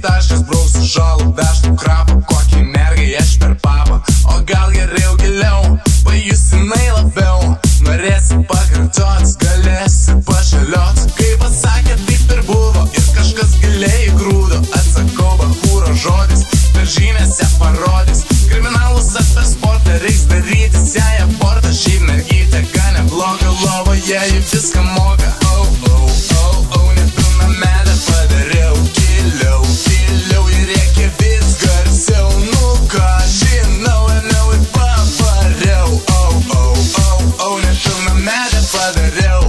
taškas, brausiu žalų, vežtų krapą, kokį mergai aš per papą. O gal geriau giliau, pajusinai labiau, norėsi pakartots, galėsi pašaliot. Kaip pasakė, taip ir buvo, ir kažkas giliai grūdo. Atsakau, bahūro žodis, per žymėse parodys. Kriminalus apie sportą reiks darytis, jei abortą. Šiaip mergytė gan nebloga, lovoje ji viską moka. Nepilnametę padariau, giliau, giliau ir reikia vis garsiau. Nu ką, žinau, ėmiau ir pavariau. Nepilnametę padariau.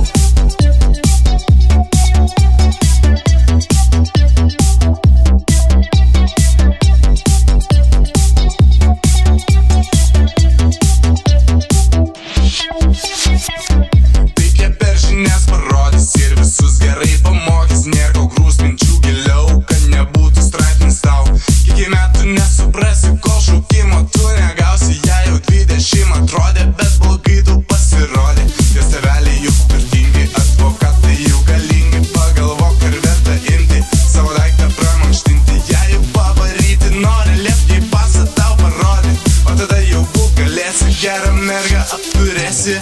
Gerą mergą apturėsi.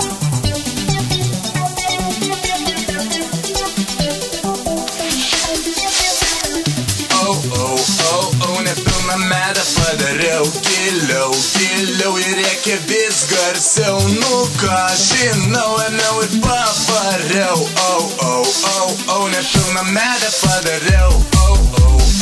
Nepilnametę padariau, giliau, giliau ir reikia vis garsiau. Nu ką, žinau, ėmiau ir pavariau. Nepilnametę padariau.